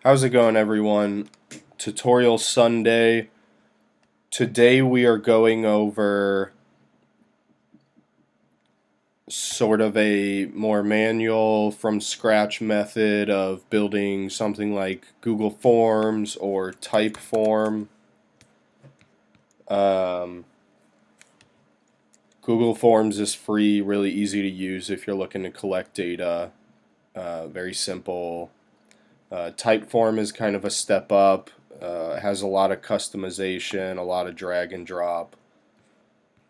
How's it going, everyone? Tutorial Sunday. Today we are going over sort of a more manual from scratch method of building something like Google Forms or Typeform. Google Forms is free, really easy to use if you're looking to collect data. Very simple. Typeform is kind of a step up. Has a lot of customization, a lot of drag and drop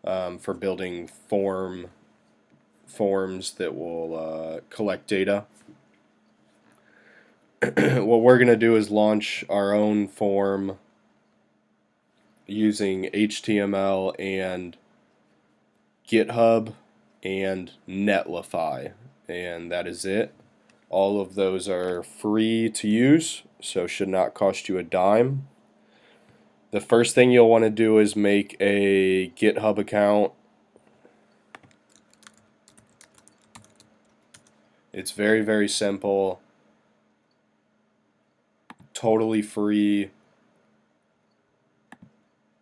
for building forms that will collect data. What we're going to do is launch our own form using HTML and Github and Netlify, and that is it. All of those are free to use, so should not cost you a dime. The first thing you'll want to do is make a GitHub account. It's very, very simple, totally free.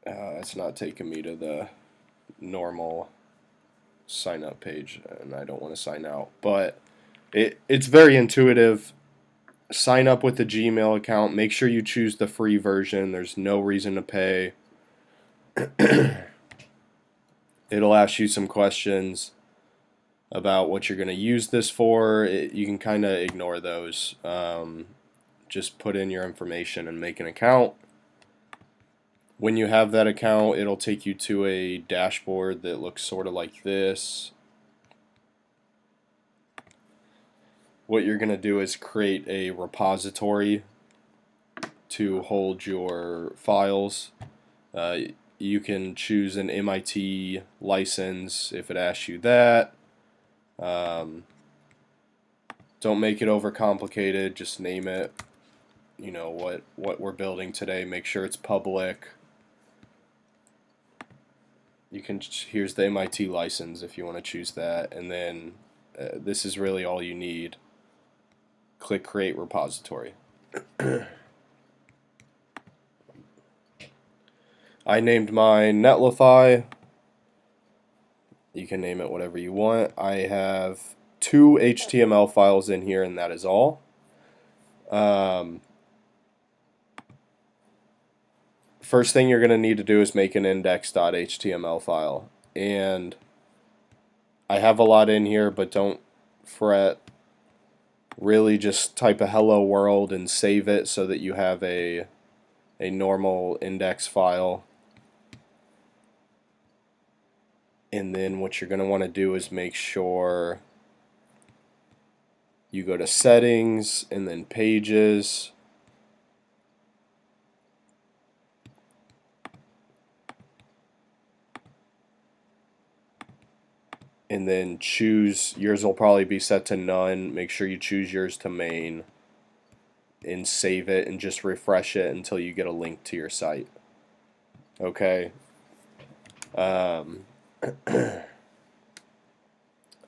It's not taking me to the normal sign up page, and I don't want to sign out, but it's very intuitive. Sign up with a Gmail account. Make sure you choose the free version. There's no reason to pay. It'll ask you some questions about what you're going to use this for. You can kind of ignore those. Just put in your information and make an account. When you have that account, it'll take you to a dashboard that looks sort of like this. What you're going to do is create a repository to hold your files. You can choose an MIT license if it asks you that. Don't make it overcomplicated, just name it, you know, what we're building today. Make sure it's public. You can, here's the MIT license if you want to choose that, and then this is really all you need. Click Create Repository. I named mine Netlify. You can name it whatever you want. I have 2 HTML files in here, and that is all. First thing you're going to need to do is make an index.html file. And I have a lot in here, but don't fret. Really just type a hello world and save it so that you have a normal index file. And then what you're going to want to do is make sure you go to settings and then pages. And then choose, yours will probably be set to none. Make sure you choose yours to main and save it and just refresh it until you get a link to your site. Okay. I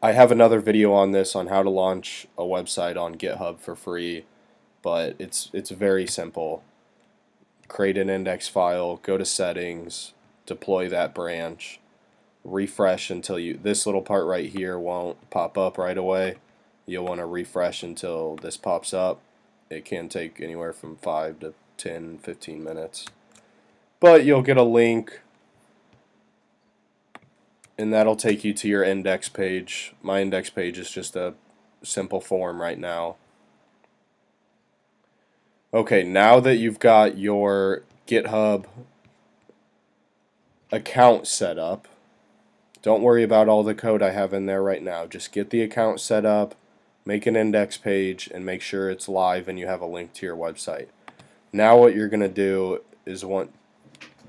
have another video on this on how to launch a website on GitHub for free, but it's very simple. Create an index file, go to settings, deploy that branch, refresh until this little part right here won't pop up right away. You'll want to refresh until this pops up. It can take anywhere from 5 to 10, 15 minutes. But you'll get a link, and that'll take you to your index page. My index page is just a simple form right now. Okay, now that you've got your GitHub account set up, don't worry about all the code I have in there right now. Just get the account set up, make an index page, and make sure it's live and you have a link to your website. Now what you're going to do is want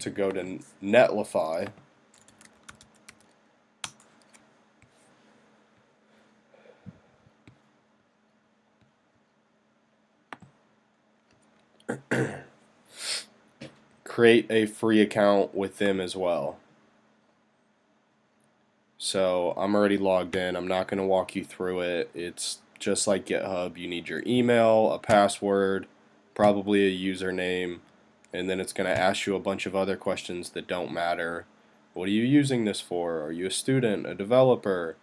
to go to Netlify. Create a free account with them as well. So I'm already logged in. I'm not going to walk you through it. It's just like GitHub. You need your email, a password, probably a username, and then it's going to ask you a bunch of other questions that don't matter. What are you using this for? Are you a student, a developer?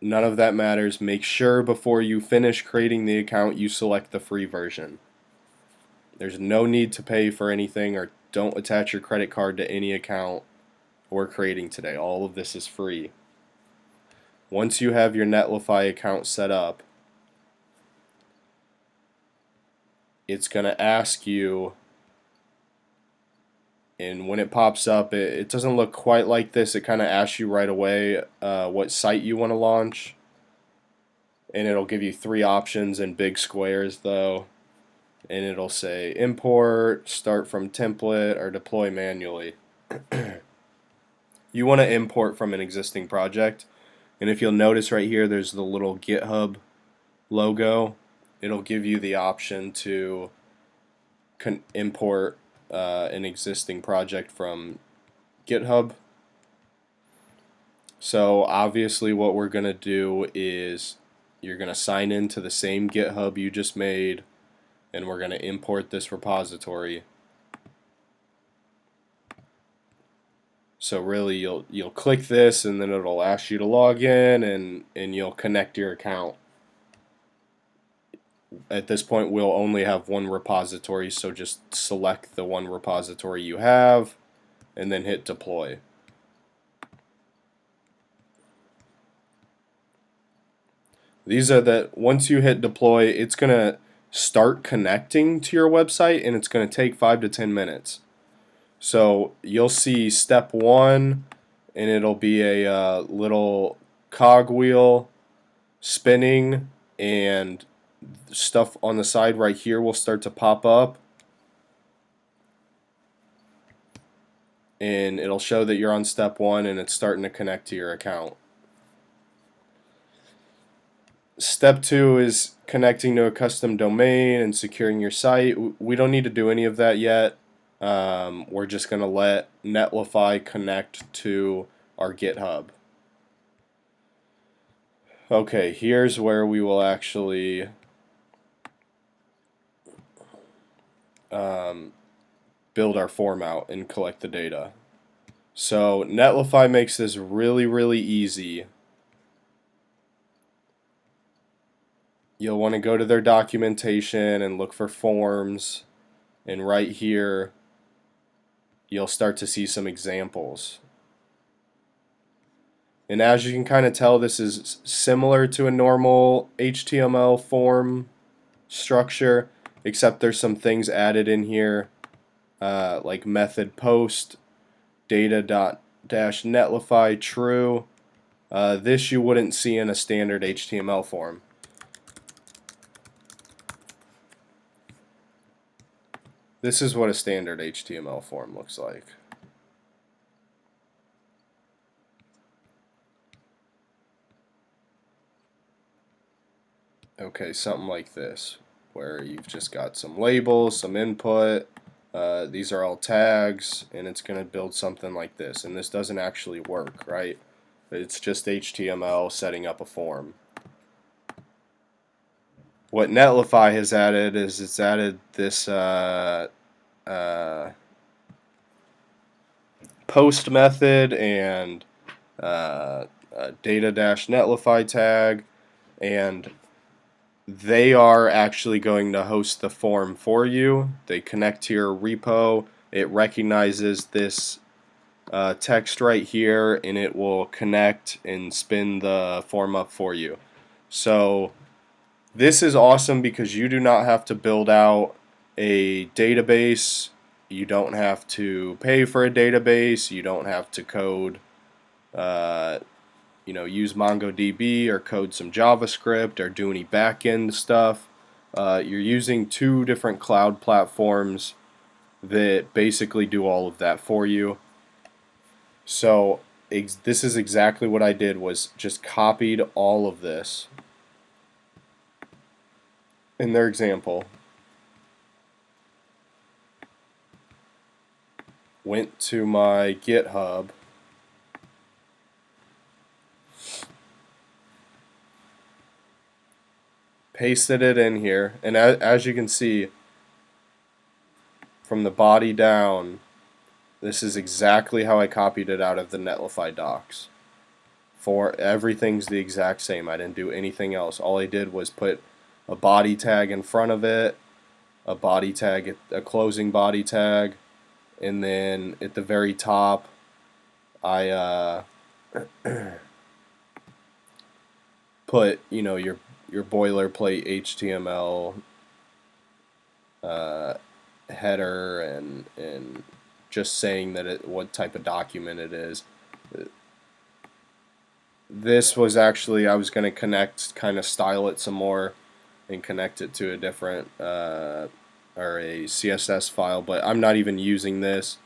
None of that matters. Make sure before you finish creating the account you select the free version. There's no need to pay for anything, or don't attach your credit card to any account we're creating today. All of this is free. Once you have your Netlify account set up, it's going to ask you, and when it pops up, it doesn't look quite like this. It kind of asks you right away what site you want to launch, and it'll give you three options in big squares though, and it'll say import, start from template, or deploy manually. You want to import from an existing project, and if you'll notice right here there's the little GitHub logo. It'll give you the option to import an existing project from GitHub. So obviously what we're going to do is you're going to sign into the same GitHub you just made, and we're going to import this repository. So really you'll click this, and then it'll ask you to log in, and you'll connect your account. At this point we'll only have one repository, so just select the one repository you have and then hit deploy. These are once you hit deploy, it's gonna start connecting to your website, and it's gonna take 5 to 10 minutes. So you'll see step 1, and it'll be a little cogwheel spinning, and stuff on the side right here will start to pop up, and it'll show that you're on step 1 and it's starting to connect to your account. Step 2 is connecting to a custom domain and securing your site. We don't need to do any of that yet. We're just going to let Netlify connect to our GitHub. Okay, here's where we will actually build our form out and collect the data. So Netlify makes this really, really easy. You'll want to go to their documentation and look for forms, and right here you'll start to see some examples. And as you can kind of tell, this is similar to a normal HTML form structure, except there's some things added in here, like method post, data.netlify true. This you wouldn't see in a standard HTML form. This is what a standard HTML form looks like. Okay, something like this, where you've just got some labels, some input, these are all tags, and it's going to build something like this. And this doesn't actually work, right? It's just HTML setting up a form. What Netlify has added is it's added this post method and data-netlify tag, and they are actually going to host the form for you. They connect to your repo. It recognizes this text right here, and it will connect and spin the form up for you. So this is awesome because you do not have to build out a database. You don't have to pay for a database. You don't have to code, use MongoDB or code some JavaScript or do any back-end stuff. You're using two different cloud platforms that basically do all of that for you. So this is exactly what I did, was just copied all of this in their example, went to my GitHub, pasted it in here, and as you can see, from the body down, this is exactly how I copied it out of the Netlify docs. For everything's the exact same. I didn't do anything else. All I did was put a body tag in front of it, a body tag, a closing body tag, and then at the very top, I put your boilerplate HTML header and just saying that what type of document it is. This was actually, I was going to kind of style it some more and connect it to a different or a CSS file, but I'm not even using this.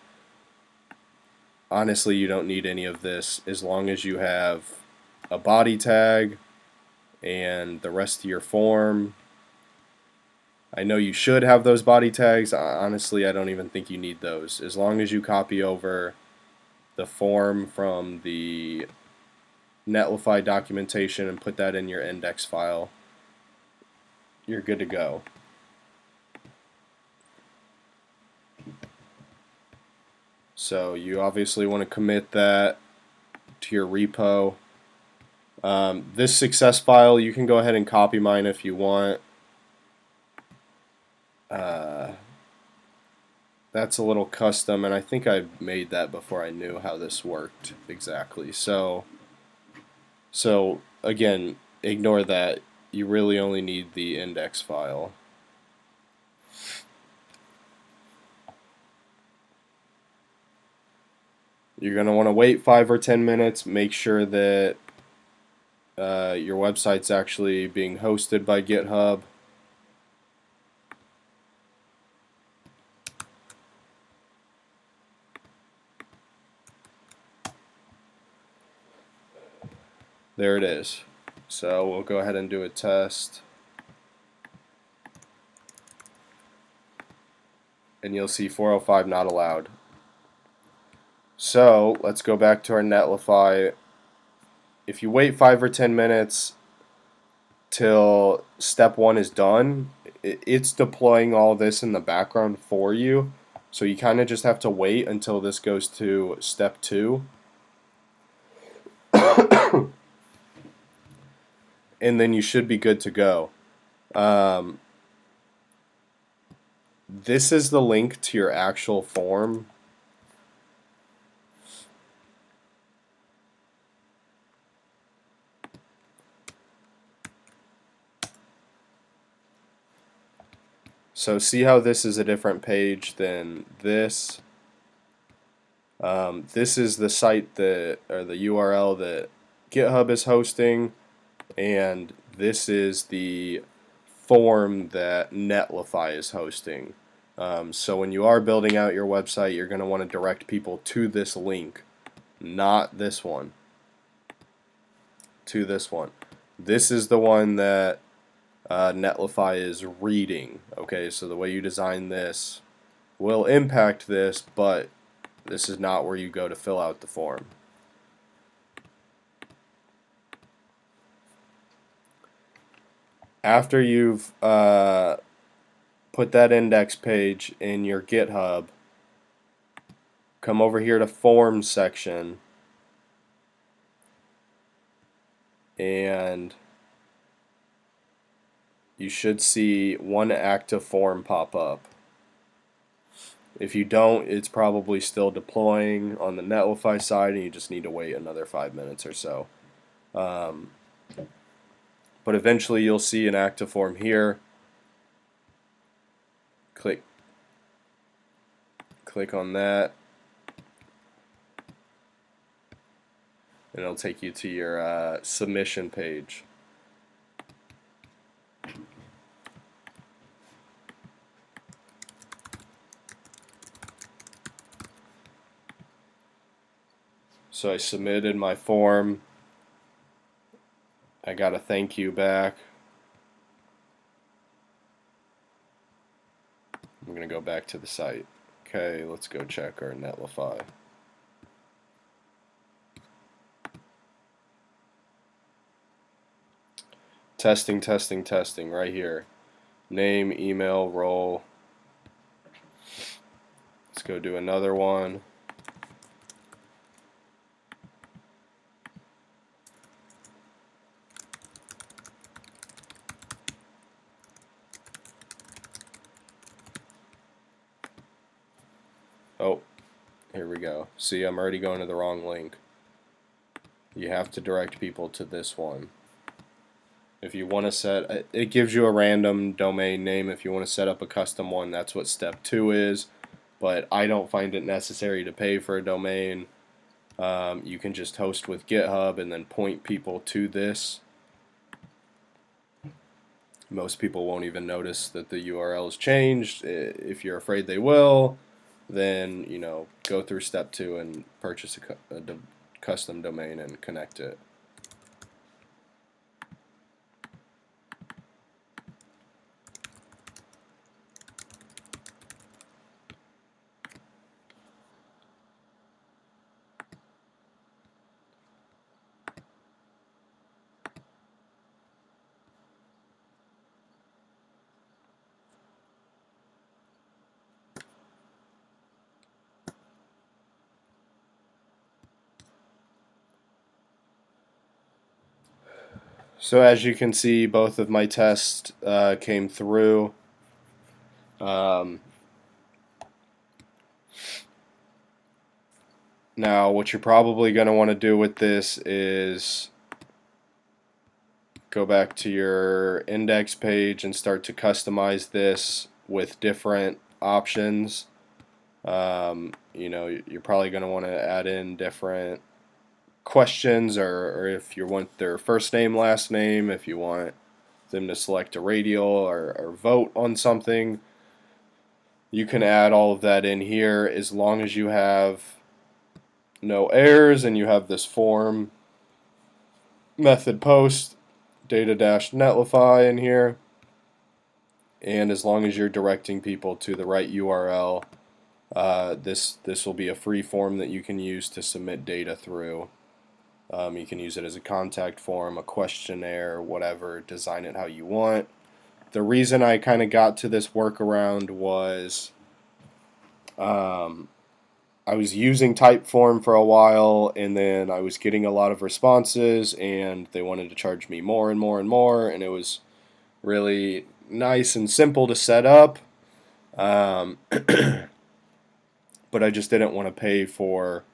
Honestly, you don't need any of this as long as you have a body tag and the rest of your form. I know you should have those body tags. Honestly, I don't even think you need those. As long as you copy over the form from the Netlify documentation and put that in your index file, you're good to go. So you obviously want to commit that to your repo. This success file, you can go ahead and copy mine if you want. That's a little custom, and I think I made that before I knew how this worked exactly. So again, ignore that. You really only need the index file. You're going to want to wait 5 or 10 minutes. Make sure that your website's actually being hosted by GitHub. There it is. So we'll go ahead and do a test. And you'll see 405 not allowed. So let's go back to our Netlify. If you wait 5 or 10 minutes till step 1 is done, it's deploying all this in the background for you. So you kind of just have to wait until this goes to step 2. And then you should be good to go. This is the link to your actual form. So see how this is a different page than this. This is the site that, or the URL that GitHub is hosting, and this is the form that Netlify is hosting. So when you are building out your website, you're going to want to direct people to this link, not this one. To this one. This is the one that Netlify is reading. Okay, so the way you design this will impact this, but this is not where you go to fill out the form. After you've put that index page in your GitHub, come over here to Forms section, and you should see one active form pop up. If you don't, it's probably still deploying on the Netlify side, and you just need to wait another 5 minutes or so. But eventually you'll see an active form here. Click on that, and it'll take you to your submission page. So I submitted my form. I got a thank you back. I'm going to go back to the site. Okay, let's go check our Netlify. Testing, testing, testing right here. Name, email, role. Let's go do another one. Oh, here we go. See, I'm already going to the wrong link. You have to direct people to this one. If you want to set, it gives you a random domain name. If you want to set up a custom one, that's what step 2 is. But I don't find it necessary to pay for a domain. You can just host with GitHub and then point people to this. Most people won't even notice that the URL is changed. If you're afraid they will, then go through step 2 and purchase a custom domain and connect it. So as you can see, both of my tests came through. Now, what you're probably going to want to do with this is go back to your index page and start to customize this with different options. You're probably going to want to add in different questions, or if you want their first name, last name, if you want them to select a radial or vote on something, you can add all of that in here as long as you have no errors and you have this form method post data-netlify in here, and as long as you're directing people to the right URL, this will be a free form that you can use to submit data through. You can use it as a contact form, a questionnaire, whatever. Design it how you want. The reason I kind of got to this workaround was I was using Typeform for a while, and then I was getting a lot of responses, and they wanted to charge me more and more and more, and it was really nice and simple to set up, but I just didn't want to pay for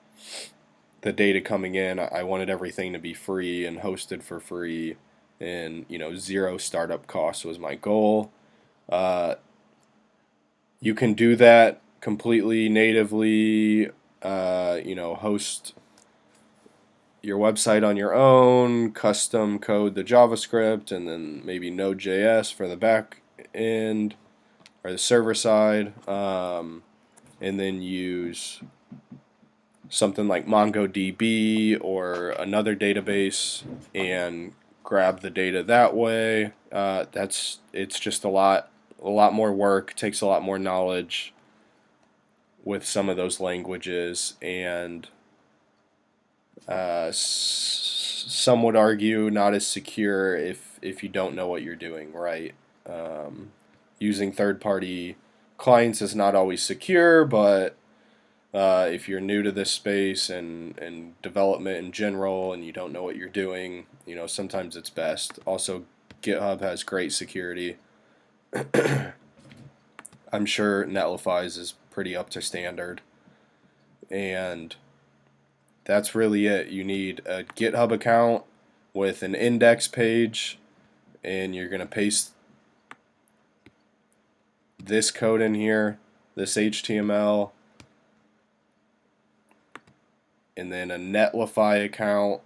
the data coming in. I wanted everything to be free and hosted for free, and zero startup costs was my goal. You can do that completely natively, host your website on your own, custom code the JavaScript, and then maybe Node.js for the back end or the server side, and then use something like MongoDB or another database and grab the data that way. It's just a lot more work, takes a lot more knowledge with some of those languages, and some would argue not as secure if you don't know what you're doing, right? Using third-party clients is not always secure, but if you're new to this space and development in general and you don't know what you're doing, sometimes it's best. Also, GitHub has great security. I'm sure Netlify's is pretty up to standard. And that's really it. You need a GitHub account with an index page, and you're going to paste this code in here, this HTML, and then a Netlify account.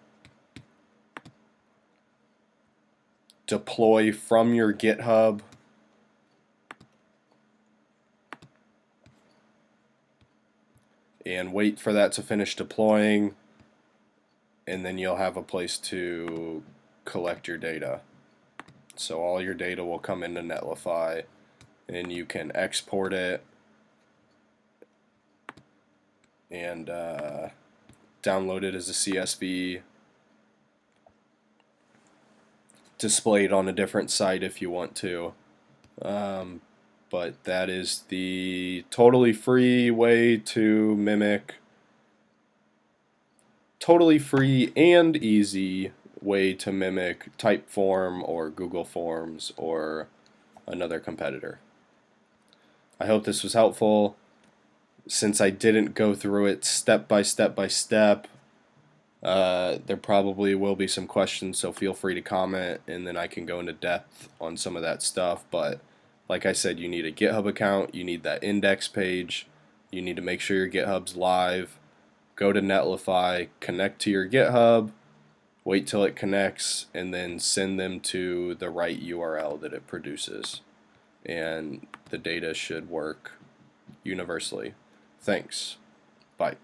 Deploy from your GitHub. And wait for that to finish deploying, and then you'll have a place to collect your data. So all your data will come into Netlify, and you can export it and download it as a CSV. displayed on a different site if you want to. But that is the totally free way to mimic, totally free and easy way to mimic Typeform or Google Forms or another competitor. I hope this was helpful. Since I didn't go through it step by step by step, there probably will be some questions, so feel free to comment and then I can go into depth on some of that stuff. But like I said, you need a GitHub account, you need that index page, you need to make sure your GitHub's live. Go to Netlify, connect to your GitHub, wait till it connects, and then send them to the right URL that it produces. And the data should work universally. Thanks. Bye.